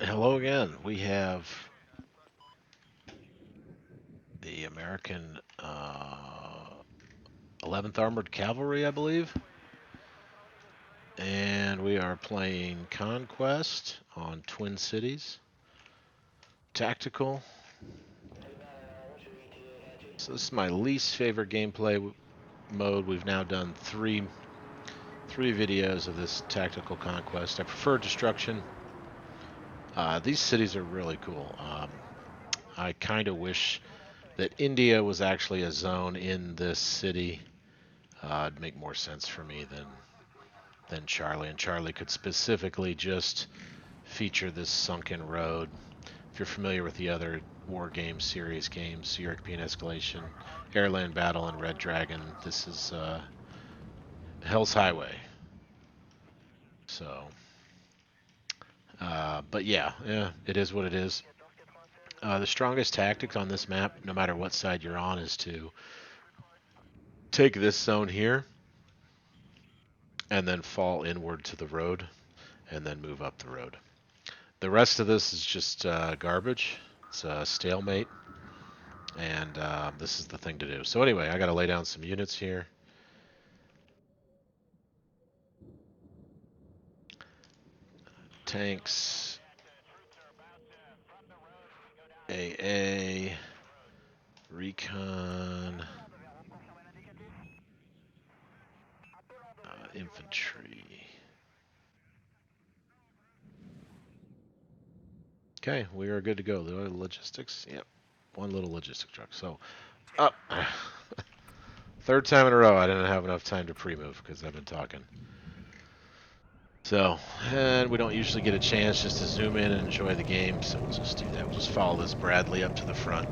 Hello again. We have the American 11th Armored Cavalry, I believe. And we are playing Conquest on Twin Cities. Tactical. So this is my least favorite gameplay mode. We've now done three videos of this tactical conquest. I prefer destruction. These cities are really cool. I kind of wish that India was actually a zone in this city. It'd make more sense for me than Charlie, and Charlie could specifically just feature this sunken road. If you're familiar with the other War Games series games, European Escalation, Airland Battle, and Red Dragon, this is Hell's Highway. So, but yeah, it is what it is. The strongest tactic on this map, no matter what side you're on, is to take this zone here and then fall inward to the road and then move up the road. The rest of this is just garbage. It's a stalemate, and this is the thing to do. So anyway, I got to lay down some units here. Tanks, AA, recon, infantry. Okay, we are good to go. The logistics, yep, one little logistic truck. So, up. Third time in a row, I didn't have enough time to pre-move because I've been talking. So, and we don't usually get a chance just to zoom in and enjoy the game, so we'll just do that. We'll just follow this Bradley up to the front.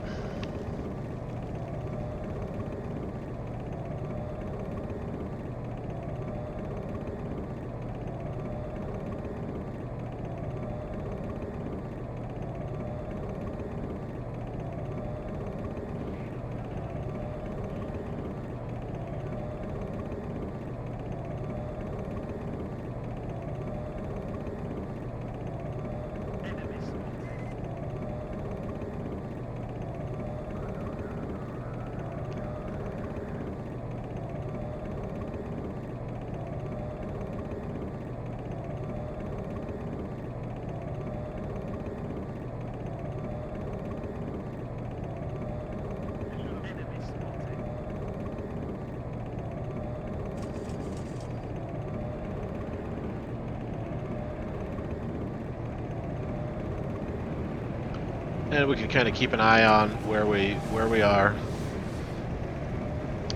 And we can kind of keep an eye on where we are.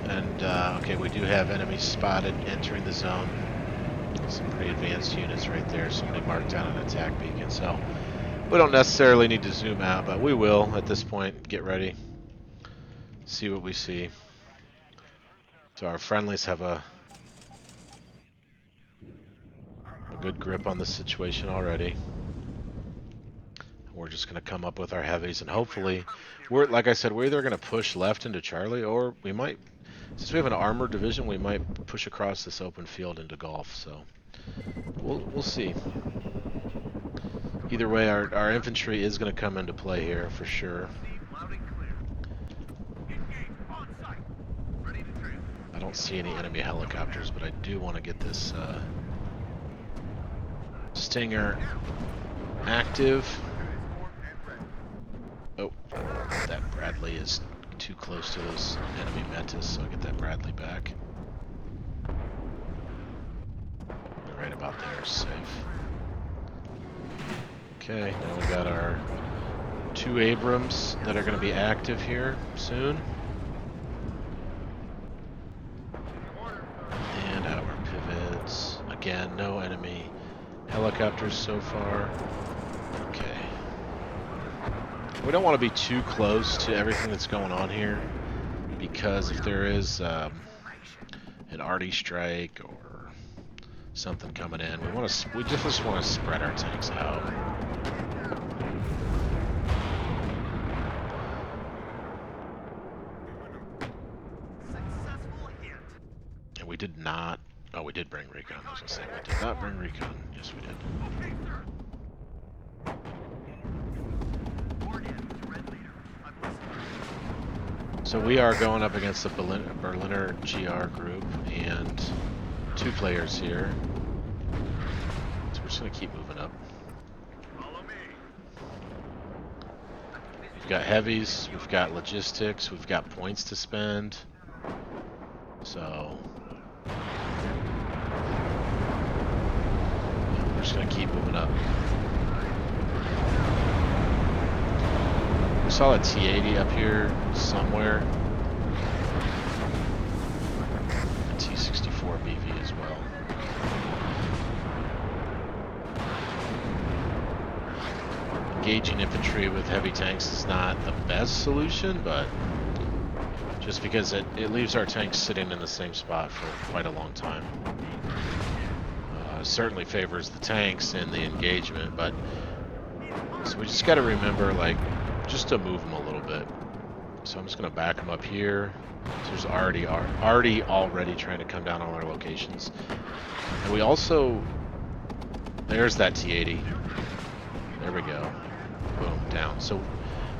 And okay, we do have enemies spotted entering the zone. Some pretty advanced units right there. Somebody marked down an attack beacon. So we don't necessarily need to zoom out, but we will at this point. Get ready. See what we see. So our friendlies have a good grip on the situation already. We're just going to come up with our heavies, and hopefully, like I said, we're either going to push left into Charlie, or we might, since we have an armored division, we might push across this open field into Gulf. So we'll see. Either way, our infantry is going to come into play here for sure. I don't see any enemy helicopters, but I do want to get this Stinger active. Oh, that Bradley is too close to those enemy Metis, so I get that Bradley back. Right about there, safe. Okay, now we got our 2 Abrams that are going to be active here soon. And our pivots. Again, no enemy helicopters so far. Okay. We don't want to be too close to everything that's going on here, because if there is an arty strike or something coming in, we just want to spread our tanks out. And we did not. Oh, we did bring recon. I was gonna say we did not bring recon. Yes, we did. So we are going up against the Berliner GR group and 2 players here. So we're just going to keep moving up. We've got heavies, we've got logistics, we've got points to spend. So we're just going to keep moving up. We saw a T-80 up here somewhere. A T-64 BV as well. Engaging infantry with heavy tanks is not the best solution, but just because it leaves our tanks sitting in the same spot for quite a long time. Certainly favors the tanks and the engagement, but so we just got to remember, like, just to move them a little bit. So I'm just going to back them up here. So there's already trying to come down all our locations. And we also, there's that T-80. There we go. Boom, down. So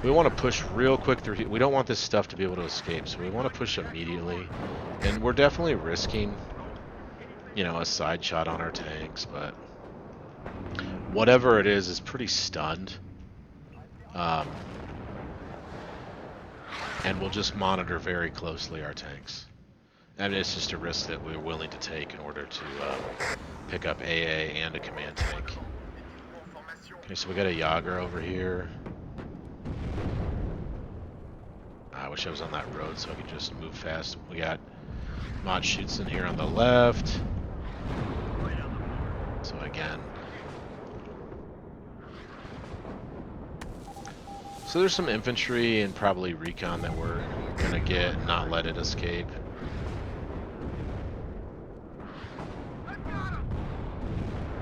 we want to push real quick through here. We don't want this stuff to be able to escape, so we want to push immediately. And we're definitely risking, you know, a side shot on our tanks, but whatever it is pretty stunned. And we'll just monitor very closely our tanks. And it's just a risk that we're willing to take in order to pick up AA and a command tank. Okay, so we got a Jager over here. I wish I was on that road so I could just move fast. We got Mod Schützen here on the left. So again. So there's some infantry and probably recon that we're gonna get and not let it escape.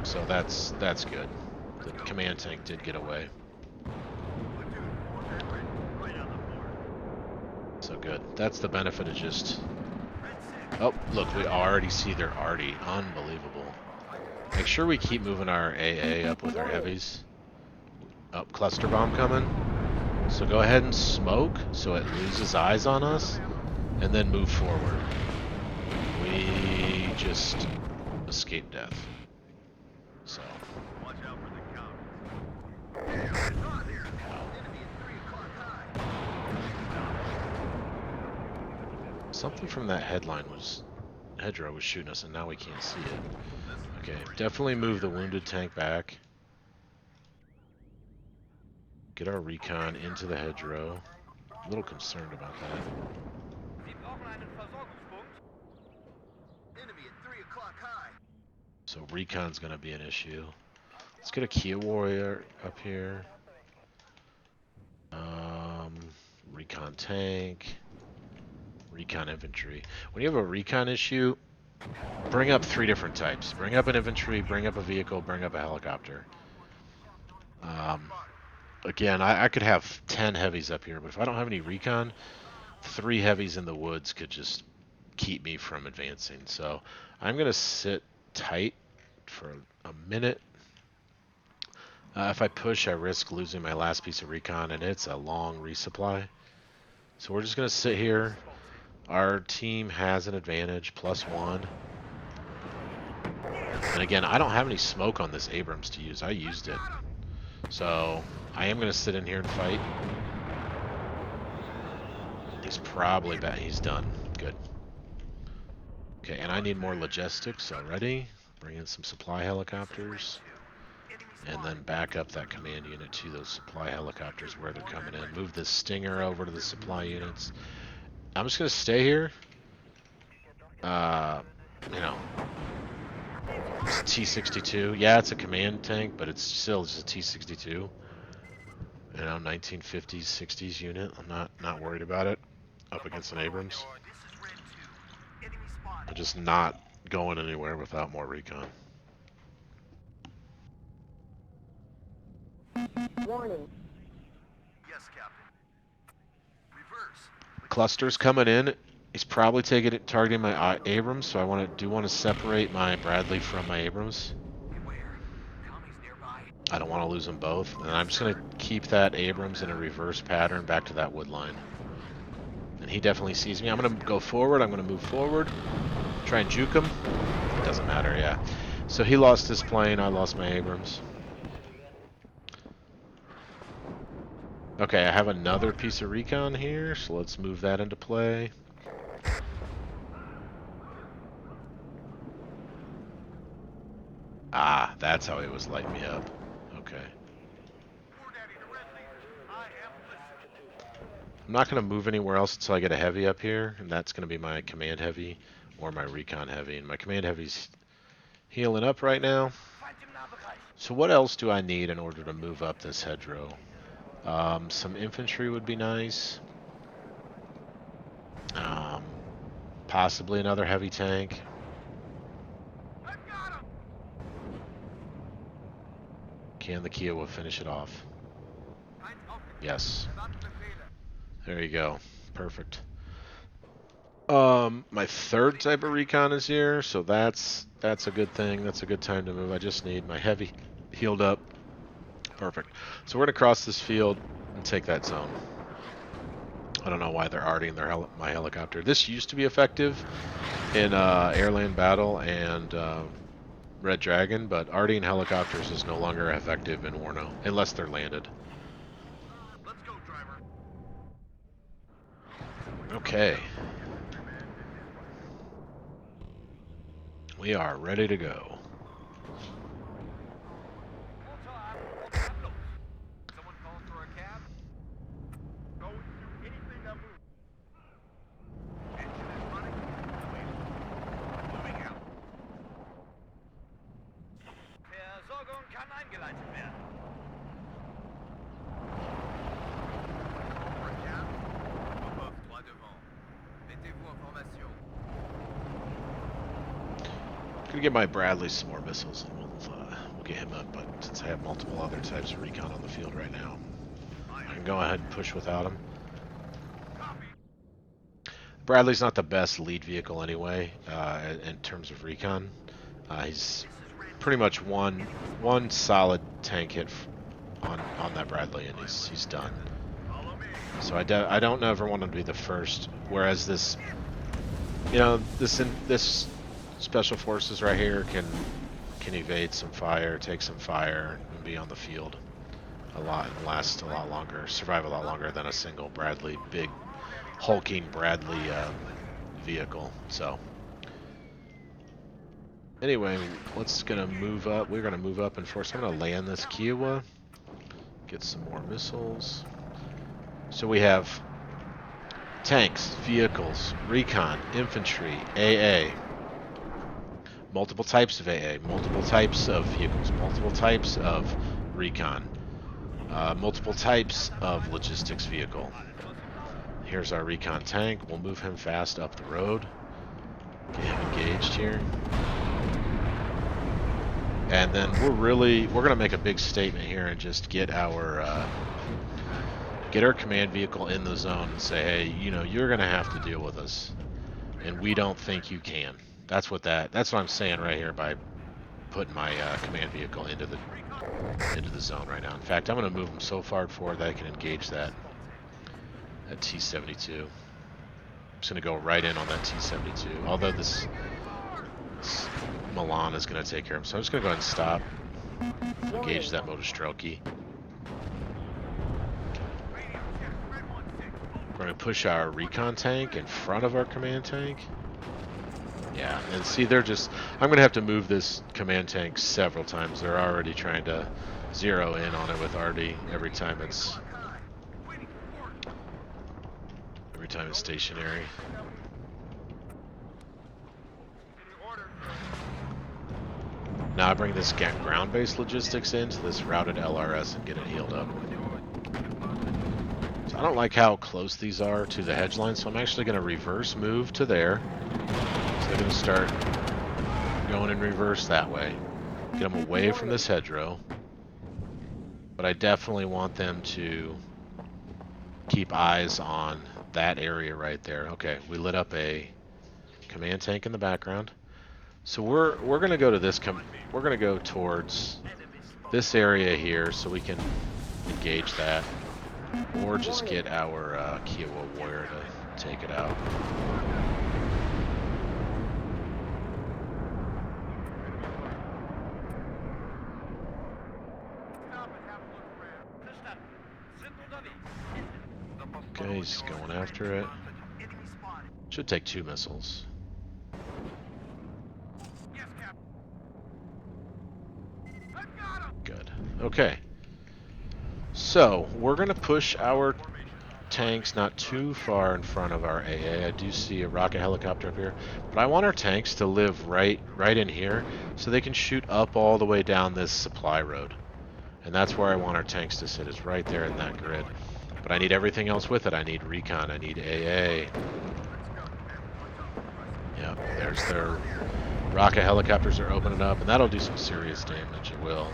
So that's good. The command tank did get away. So good. That's the benefit of just... Oh, look, we already see they're already unbelievable. Make sure we keep moving our AA up with our heavies. Oh, cluster bomb coming. So go ahead and smoke so it loses eyes on us, and then move forward. We just escaped death. So. Something from that hedgerow was shooting us, and now we can't see it. Okay, definitely move the wounded tank back. Get our recon into the hedgerow. A little concerned about that. So recon's gonna be an issue. Let's get a Kia Warrior up here. Recon tank. Recon infantry. When you have a recon issue, bring up 3 different types. Bring up an infantry, bring up a vehicle, bring up a helicopter. Again, I could have 10 heavies up here, but if I don't have any recon, 3 heavies in the woods could just keep me from advancing. So I'm going to sit tight for a minute. If I push, I risk losing my last piece of recon, and it's a long resupply. So we're just going to sit here. Our team has an advantage, +1. And again, I don't have any smoke on this Abrams to use. I used it. So I am going to sit in here and fight. He's probably bad. He's done. Good. Okay, and I need more logistics already. Bring in some supply helicopters. And then back up that command unit to those supply helicopters where they're coming in. Move the Stinger over to the supply units. I'm just going to stay here. You know, it's a T-62. Yeah, it's a command tank, but it's still just a T-62. You know, 1950s, 60s unit. I'm not worried about it up against an Abrams. I'm just not going anywhere without more recon. Warning. Yes, Captain. Reverse. Cluster's coming in. He's probably targeting my Abrams, so I do want to separate my Bradley from my Abrams. Beware. Tommy's nearby. I don't want to lose them both, and I'm just going to keep that Abrams in a reverse pattern back to that wood line. And he definitely sees me. I'm going to go forward. I'm going to move forward. Try and juke him. It doesn't matter, yeah. So he lost his plane. I lost my Abrams. Okay, I have another piece of recon here, so let's move that into play. Ah, that's how he was lighting me up. Okay. I'm not going to move anywhere else until I get a heavy up here, and that's going to be my command heavy or my recon heavy. And my command heavy's healing up right now. So what else do I need in order to move up this hedgerow? Some infantry would be nice. Possibly another heavy tank. Can the Kiowa finish it off? Yes. There you go. Perfect. My third type of recon is here, so that's a good thing. That's a good time to move. I just need my heavy healed up. Perfect. So we're gonna cross this field and take that zone. I don't know why they're already in my helicopter. This used to be effective in airland battle and Red Dragon, but already in helicopters is no longer effective in Warno unless they're landed. Let's go, driver. Okay. We are ready to go. Someone calling for a cab? Go do anything that moves. Engine is running. Moving out. Versorgung kann eingeleitet werden. Call for a cab? Above, droit devant. Mettez-vous en formation. Gonna get my Bradley some more missiles, and we'll get him up. But since I have multiple other types of recon on the field right now, I can go ahead and push without him. Bradley's not the best lead vehicle anyway, in terms of recon. He's pretty much one solid tank hit on that Bradley, and he's done. So I don't ever want him to be the first. Whereas this, this special forces right here can evade some fire, take some fire, and be on the field a lot and last a lot longer, survive a lot longer than a single Bradley, big hulking Bradley vehicle. So anyway, gonna move up. We're gonna move up and force. I'm gonna land this Kiowa, get some more missiles. So we have tanks, vehicles, recon, infantry, AA. Multiple types of AA, multiple types of vehicles, multiple types of recon, multiple types of logistics vehicle. Here's our recon tank. We'll move him fast up the road. Get him engaged here. And then we're gonna make a big statement here and just get our command vehicle in the zone and say, hey, you're gonna have to deal with us, and we don't think you can. That's what I'm saying right here by putting my command vehicle into the zone right now. In fact, I'm going to move them so far forward that I can engage that T-72. I'm just going to go right in on that T-72. Although this Milan is going to take care of him, so I'm just going to go ahead and stop. Engage that Motostrelki. We're going to push our recon tank in front of our command tank. Yeah, and see, I'm going to have to move this command tank several times. They're already trying to zero in on it with Artie every time it's stationary. Now I bring this ground-based logistics into this routed LRS and get it healed up. So I don't like how close these are to the hedge line, so I'm actually going to reverse move to there. They're going to start going in reverse that way. Get them away from this hedgerow. But I definitely want them to keep eyes on that area right there. Okay, we lit up a command tank in the background. So we're going to go to we're going to go towards this area here so we can engage that, or just get our Kiowa warrior take it out. Okay, he's going after it. Should take 2 missiles. Good. Okay. So, we're going to push our tanks not too far in front of our AA. I do see a rocket helicopter up here, but I want our tanks to live right in here so they can shoot up all the way down this supply road. And that's where I want our tanks to sit, is right there in that grid. But I need everything else with it. I need recon, I need AA. Yeah, there's their rocket helicopters are opening up, and that'll do some serious damage, it will.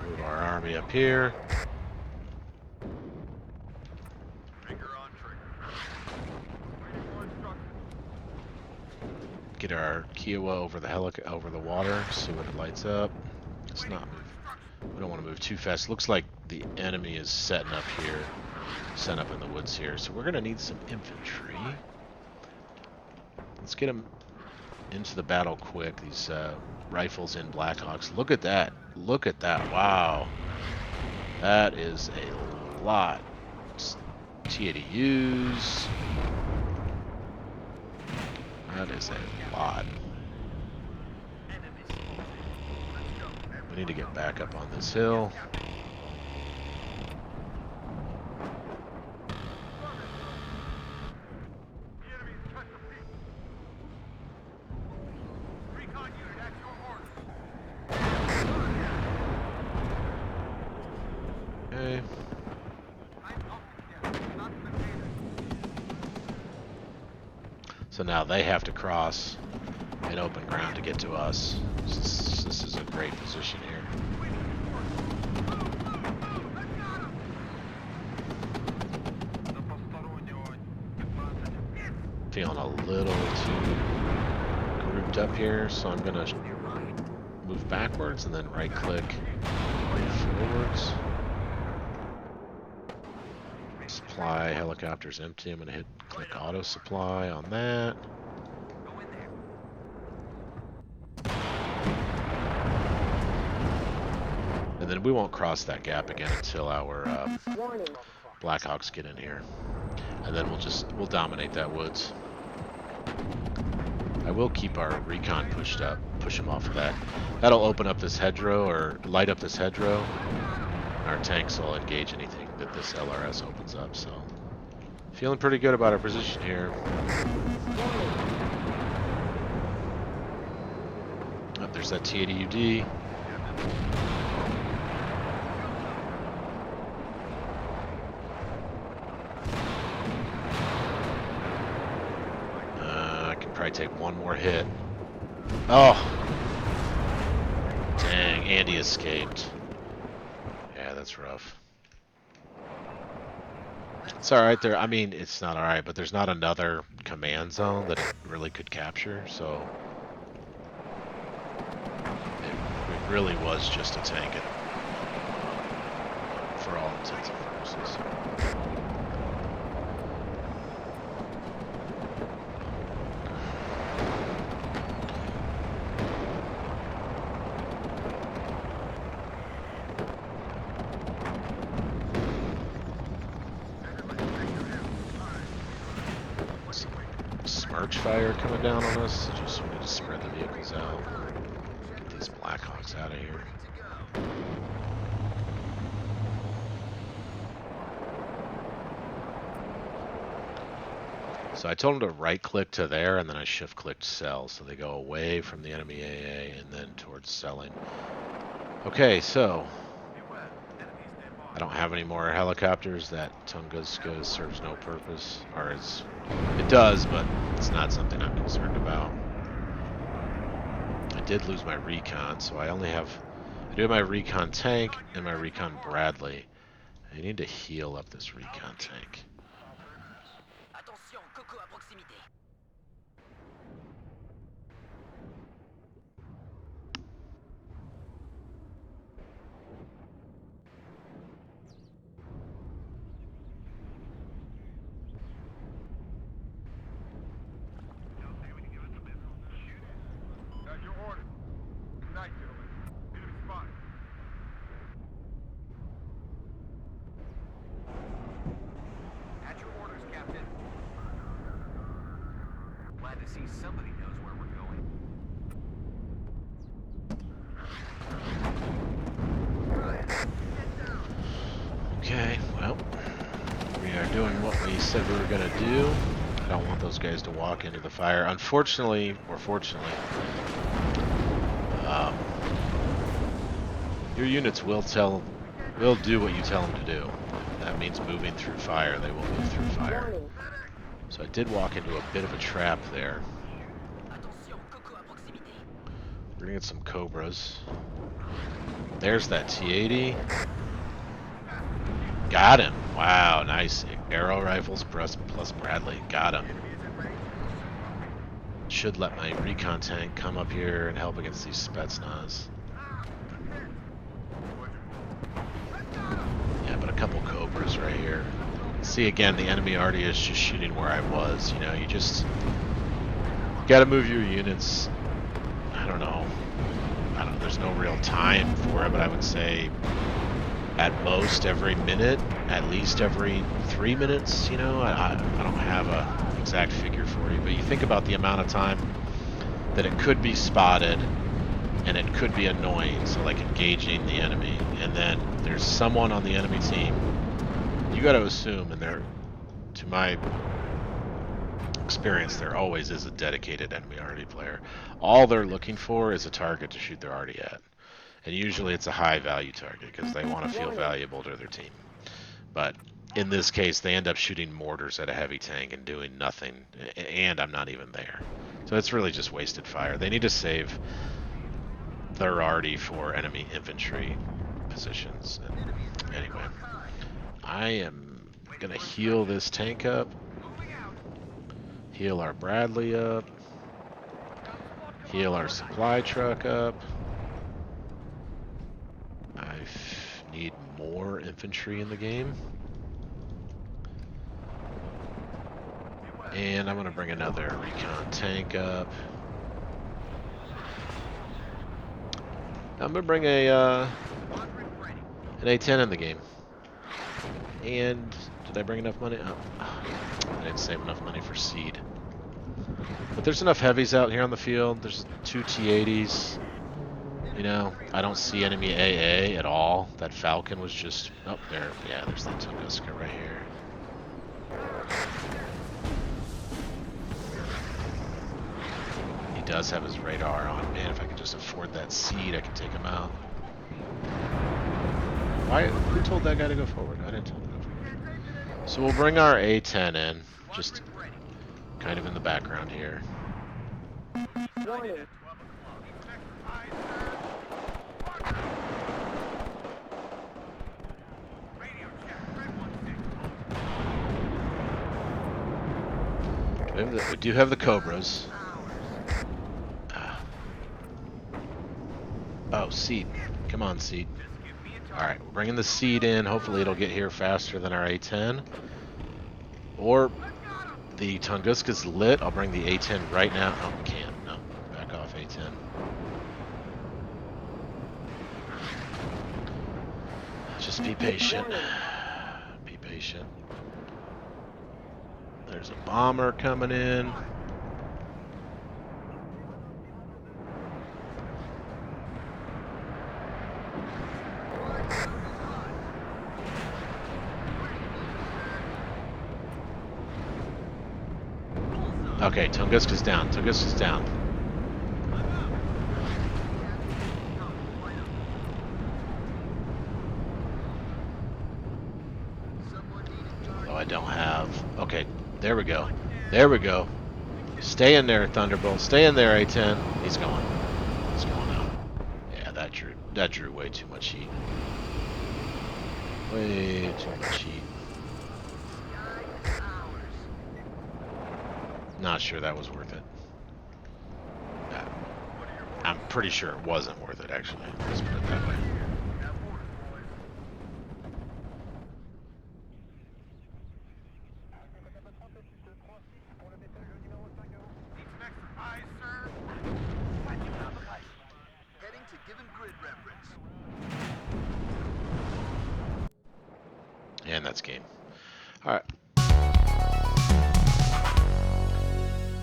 Move our army up here. Get our Kiowa over the water, see what it lights up. Let's not move. We don't want to move too fast. Looks like the enemy is setting up here, set up in the woods here. So we're gonna need some infantry. Let's get them into the battle quick. These rifles in Blackhawks. Look at that. Look at that. Wow. That is a lot. TADUs. That is a lot. We need to get back up on this hill. Okay. So now they have to cross an open ground to get to us. This is a great position here. Feeling a little too grouped up here, so I'm gonna move backwards and then right click, move forwards. Supply helicopters empty. I'm gonna click auto supply on that. And then we won't cross that gap again until our Blackhawks get in here. And then we'll dominate that woods. I will keep our recon pushed up, push them off of that. That'll open up this hedgerow, or light up this hedgerow. And our tanks will engage anything that this LRS opens up, so. Feeling pretty good about our position here. Oh, there's that TADUD. I can probably take one more hit. Oh! Dang, Andy escaped. Yeah, that's rough. It's alright there. I mean, it's not alright, but there's not another command zone that it really could capture, so it really was just a tank for all intents and purposes. Smirch fire coming down on us. Just we need to spread the vehicles out. Get these Blackhawks out of here. So I told them to right click to there, and then I shift clicked sell, so they go away from the enemy AA and then towards selling. Okay, so I don't have any more helicopters. That Tunguska serves no purpose, or it does, but it's not something I'm concerned about. I did lose my recon, so I I do have my recon tank and my recon Bradley. I need to heal up this recon tank. Attention, Coco à proximité. Got your orders. Good night, gentlemen. Enemy spotted. At your orders, Captain. Glad to see somebody knows where we're going. Okay, well, we are doing what we said we were going to do. I don't want those guys to walk into the fire. Unfortunately, or fortunately, your units will do what you tell them to do. That means moving through fire. They will move through fire. So I did walk into a bit of a trap there. Attention, Coco à proximité. We're gonna get some Cobras. There's that T-80. Got him. Wow, nice. Arrow rifles plus Bradley. Got him. Should let my recon tank come up here and help against these Spetsnaz. Yeah, but a couple Cobras right here. See, again, the enemy already is just shooting where I was. You know, you just gotta move your units. I don't know. There's no real time for it, but I would say at most every minute, at least every 3 minutes. You know, I don't have a exact figure for you, but you think about the amount of time that it could be spotted and it could be annoying, so like engaging the enemy, and then there's someone on the enemy team. You got to assume, and to my experience, there always is a dedicated enemy arty player. All they're looking for is a target to shoot their arty at, and usually it's a high value target because they want to feel valuable to their team. But in this case, they end up shooting mortars at a heavy tank and doing nothing, and I'm not even there. So it's really just wasted fire. They need to save their arty for enemy infantry positions. And anyway, I am gonna heal this tank up, heal our Bradley up, heal our supply truck up. I need more infantry in the game. And I'm gonna bring another recon tank up. I'm gonna bring an A10 in the game. And did I bring enough money? Oh, I didn't save enough money for seed. But there's enough heavies out here on the field. There's 2 T-80s. You know, I don't see enemy AA at all. That Falcon was just... Oh, there. Yeah, there's that Tunguska right here. He does have his radar on. Man, if I could just afford that seed, I could take him out. Why? Who told that guy to go forward? I didn't tell him to go forward. So we'll bring our A10 in, just kind of in the background here. We do have the Cobras. Oh, seed. Come on, seed. Alright, we're bringing the seed in. Hopefully it'll get here faster than our A10. Or the Tunguska's lit. I'll bring the A10 right now. Oh, we can't. No. Back off, A10. Just be patient. Be patient. There's a bomber coming in. Okay, Tunguska's down. Tunguska's down. Oh, I don't have... Okay, there we go. There we go. Stay in there, Thunderbolt. Stay in there, A10. He's going. He's going out. Yeah, that troop. That drew way too much heat. Way too much heat. Not sure that was worth it. I'm pretty sure it wasn't worth it, actually. Let's put it that way. Heading to given grid reference. And that's game. All right.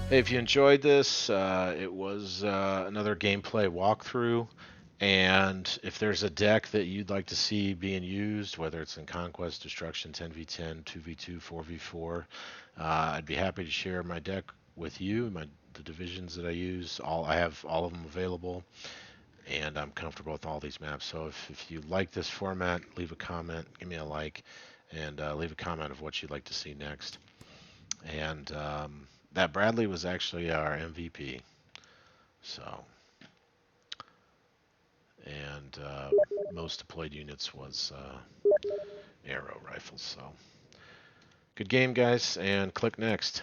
Hey, if you enjoyed this, it was another gameplay walkthrough. And if there's a deck that you'd like to see being used, whether it's in Conquest, Destruction, 10v10, 2v2, 4v4, I'd be happy to share my deck with you, the divisions that I use. I have all of them available, and I'm comfortable with all these maps. So if you like this format, leave a comment, give me a like, and leave a comment of what you'd like to see next. And that Bradley was actually our MVP. So, and most deployed units was arrow rifles. So, good game, guys, and click next.